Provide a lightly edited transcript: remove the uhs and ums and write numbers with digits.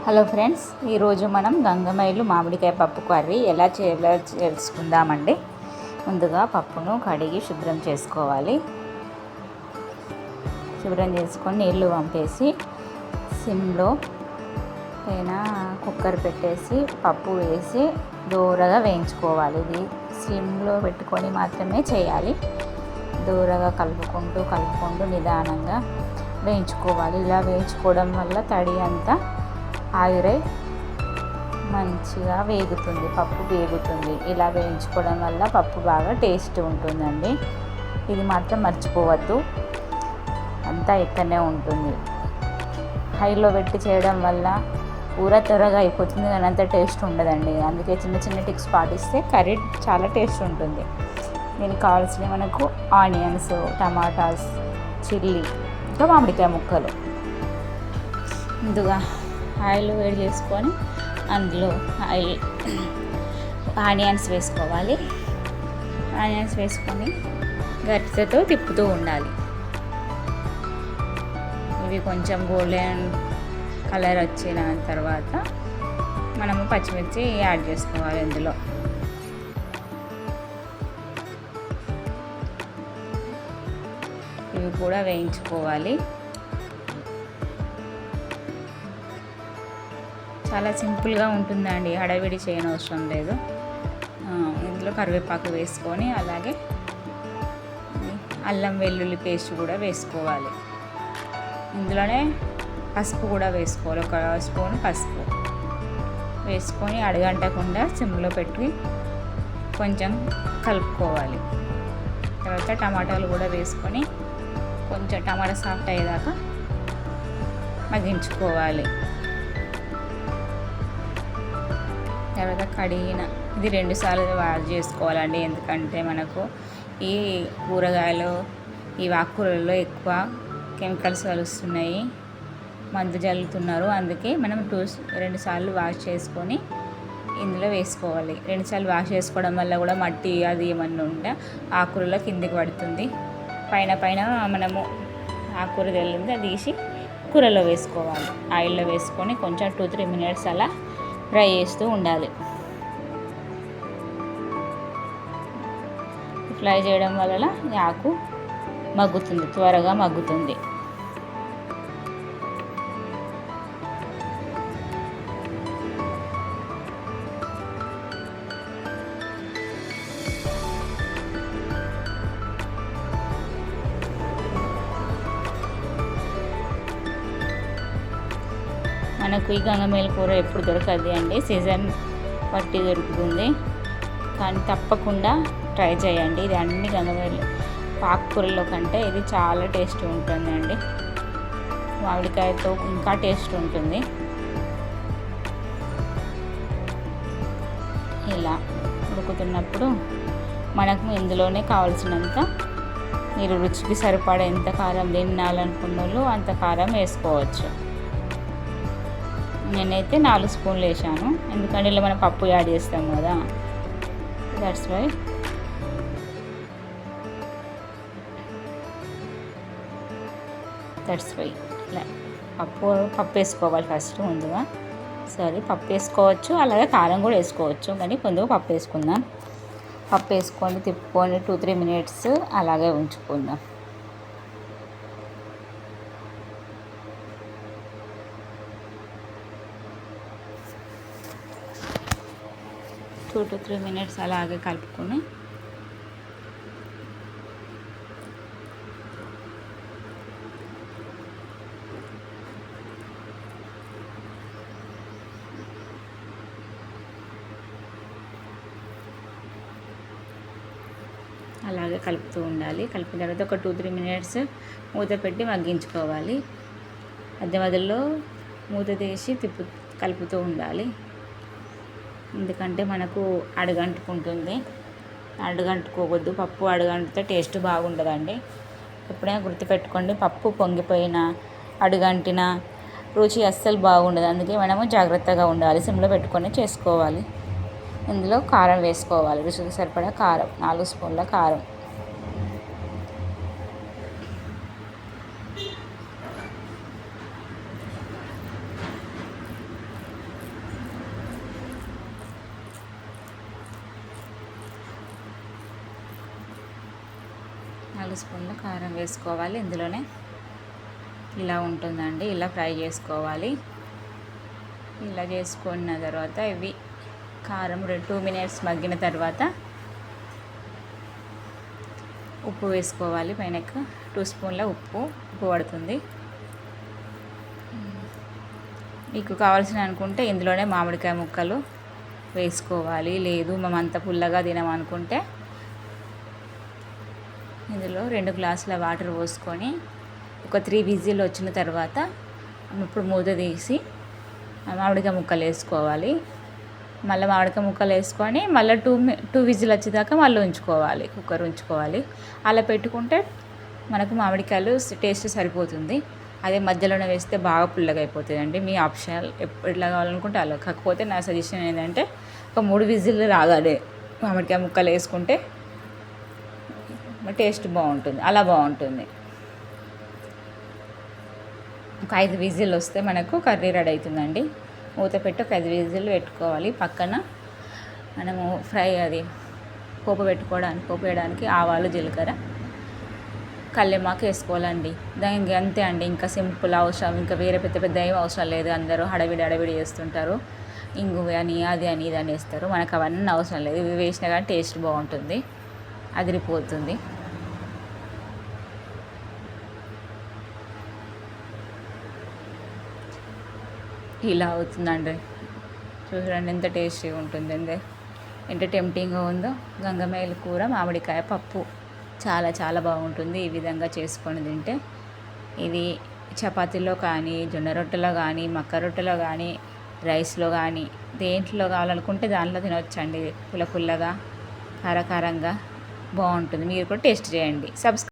Hello friends, ఈరోజు మనం గంగమైలు మామిడికాయ పప్పు కర్రీ ఎలా చేయాలో తెలుసుకుందామండి. ముందుగా పప్పును కడిగి శుభ్రం చేసుకోవాలి. శుభ్రం చేసుకొని నీళ్లు వంపేసి సిమ్లో పైన కుక్కర్ పెట్టేసి పప్పు వేసి దూరగా వేయించుకోవాలి. ఇది సిమ్లో పెట్టుకొని మాత్రమే చేయాలి. దూరగా కలుపుకుంటూ నిదానంగా వేయించుకోవాలి. ఇలా వేయించుకోవడం వల్ల తడి అంతా ఆవిరై మంచిగా వేగుతుంది, పప్పు వేగుతుంది. ఇలా వేయించుకోవడం వల్ల పప్పు బాగా టేస్ట్ ఉంటుందండి. ఇది మాత్రం మర్చిపోవద్దు, అంతా ఇక్కడనే ఉంటుంది. హైలో పెట్టి చేయడం వల్ల కూర త్వరగా అయిపోతుంది, కానీ అంత టేస్ట్ ఉండదండి. అందుకే చిన్న చిన్న టిప్స్ పాటిస్తే కర్రీ చాలా టేస్ట్ ఉంటుంది. దీనికి కావాల్సినవి మనకు ఆనియన్స్, టమాటాస్, చిల్లీ, ఇంకా మామిడికాయ ముక్కలు. ముందుగా ఆయిల్ వేడి చేసుకొని అందులో ఆనియన్స్ వేసుకోవాలి. ఆనియన్స్ వేసుకొని గరిటెతో తిప్పుతూ ఉండాలి. ఇవి కొంచెం గోల్డెన్ కలర్ వచ్చిన తర్వాత మనము పచ్చిమిర్చి యాడ్ చేసుకోవాలి. ఇందులో ఇవి కూడా వేయించుకోవాలి. చాలా సింపుల్గా ఉంటుందండి, హడావిడి చేయనవసరం లేదు. ఇందులో కరివేపాకు వేసుకొని అలాగే అల్లం వెల్లుల్లి పేస్ట్ కూడా వేసుకోవాలి. ఇందులోనే పసుపు కూడా వేసుకోవాలి. 1 స్పూన్ పసుపు వేసుకొని అడగంటకుండా సిమ్లో పెట్టి కొంచెం కలుపుకోవాలి. తర్వాత టమాటాలు కూడా వేసుకొని కొంచెం టమాటా సాఫ్ట్ అయ్యేదాకా మగ్గించుకోవాలి. తర్వాత కడిగిన ఇది 2 సార్లు వాష్ చేసుకోవాలండి. ఎందుకంటే మనకు ఈ కూరగాయలు, ఈ ఆకుకూరల్లో ఎక్కువ కెమికల్స్ కలుస్తున్నాయి, మందు జల్లుతున్నారు. అందుకే మనం 2 సార్లు వాష్ చేసుకొని ఇందులో వేసుకోవాలి. 2 సార్లు వాష్ చేసుకోవడం వల్ల కూడా మట్టి అది ఏమన్నా ఉంటే ఆకుకూరలో కిందికి పడుతుంది. పైన మనము ఆకుకూర తెల్లింది అది తీసి కూరలో వేసుకోవాలి. ఆయిల్లో వేసుకొని కొంచెం 2-3 మినిట్స్ అలా ఫ్రై చేస్తూ ఉండాలి. ఫ్రై చేయడం వల్ల ఆకు మగ్గుతుంది, త్వరగా మగ్గుతుంది. మనకు ఈ గంగమేలు కూర ఎప్పుడు దొరకదు అండి, సీజన్ బట్టి దొరుకుతుంది. కానీ తప్పకుండా ట్రై చేయండి. ఇది అన్ని గంగమేలు ఆకుకూరలో కంటే ఇది చాలా టేస్ట్ ఉంటుందండి. మామిడికాయతో ఇంకా టేస్ట్ ఉంటుంది. ఇలా ఉడుకుతున్నప్పుడు మనకు ఇందులోనే కావాల్సినంత మీరు రుచికి సరిపడే ఎంత కారం తినాలనుకున్న వాళ్ళు అంత కారం వేసుకోవచ్చు. నేనైతే 4 స్పూన్లు వేసాను, ఎందుకంటే ఇలా మనం పప్పు యాడ్ చేస్తాం కదా, దట్స్ వై. ఇలా పప్పు వేసుకోవాలి ఫస్ట్ ముందుగా. పప్పు వేసుకోవచ్చు, అలాగే కారం కూడా వేసుకోవచ్చు, కానీ ముందుగా పప్పు వేసుకుందాం. పప్పు వేసుకొని తిప్పుకొని 2-3 మినిట్స్ అలాగే ఉంచుకుందాం. 2-3 మినిట్స్ అలాగే కలుపుకొని అలాగే కలుపుతూ ఉండాలి. కలిపిన తర్వాత ఒక 2-3 మినిట్స్ మూత పెట్టి మగ్గించుకోవాలి. మధ్యలో మూత తీసి కలుపుతూ ఉండాలి. ఎందుకంటే మనకు అడుగంటుకుంటుంది, అడుగంటుకోవద్దు. పప్పు అడుగంటితే టేస్ట్ బాగుండదండి. ఎప్పుడైనా గుర్తుపెట్టుకోండి, పప్పు పొంగిపోయినా అడుగంటిన రుచి అస్సలు బాగుండదు. అందుకే మనము జాగ్రత్తగా ఉండాలి, సిమ్లో పెట్టుకొని చేసుకోవాలి. ఇందులో కారం వేసుకోవాలి, రుచికి సరిపడా కారం, 4 స్పూన్ల కారం. 4 స్పూన్ల కారం వేసుకోవాలి. ఇందులోనే ఇలా ఉంటుందండి. ఇలా ఫ్రై చేసుకోవాలి. ఇలా చేసుకున్న తర్వాత ఇవి కారం 2 మినిట్స్ మగ్గిన తర్వాత ఉప్పు వేసుకోవాలి. పైన 2 స్పూన్ల ఉప్పు పడుతుంది. మీకు కావాల్సిన అనుకుంటే ఇందులోనే మామిడికాయ ముక్కలు వేసుకోవాలి. లేదు మేమంత పుల్లగా తినమనుకుంటే ఇందులో 2 గ్లాసుల వాటర్ పోసుకొని ఒక 3 విజిల్ వచ్చిన తర్వాత ఇప్పుడు మూత తీసి మామిడికాయ ముక్కలు వేసుకోవాలి. మళ్ళీ మామిడికాయ ముక్కలు వేసుకొని మళ్ళీ 2 విజిల్ వచ్చేదాకా మళ్ళీ ఉంచుకోవాలి. కుక్కర్ ఉంచుకోవాలి. అలా పెట్టుకుంటే మనకు మామిడికాయలు టేస్ట్ సరిపోతుంది. అదే మధ్యలోనే వేస్తే బాగా పుల్లగా అయిపోతుందండి. మీ ఆప్షనల్ ఎట్లా కావాలనుకుంటే అలా. కాకపోతే నా సజెషన్ ఏంటంటే ఒక 3 విజిల్ రాగాలి మామిడికాయ ముక్కలు వేసుకుంటే టేస్ట్ బాగుంటుంది. అలా బాగుంటుంది. ఒక 5 విజిల్ వస్తే మనకు కర్రీ రెడీ అవుతుందండి. మూత పెట్టి ఒక 5 విజిల్ పెట్టుకోవాలి. పక్కన మనము పోపు వేయడానికి ఆవాలు, జీలకర్ర, కల్లేమాకు వేసుకోవాలండి. దానికి అంతే అండి. ఇంకా సింపుల్ అవసరం, ఇంకా వేరే పెద్ద ఏం అవసరం లేదు. అందరూ హడావిడి చేస్తుంటారు. ఇంగు అని అది అని ఇది అని వేస్తారు. మనకు అవన్నీ అవసరం లేదు. ఇవి వేసినా కానీ టేస్ట్ బాగుంటుంది, అదిరిపోతుంది. ఇలా అవుతుందండి. చూడండి ఎంత టేస్టీగా ఉంటుంది, ఎంత టెంప్టింగ్గా ఉందో. గంగమేలు కూర, మామిడికాయ పప్పు చాలా చాలా బాగుంటుంది. ఈ విధంగా చేసుకొని తింటే ఇది చపాతీలో కానీ, జొన్న రొట్టెలో కానీ, మక్క రొట్టెలో కానీ, రైస్లో కానీ దేంట్లో కావాలనుకుంటే దాంట్లో తినవచ్చండి. పుల్లగా కారకారంగా బాగుంటుంది. మీరు కూడా టేస్ట్ చేయండి.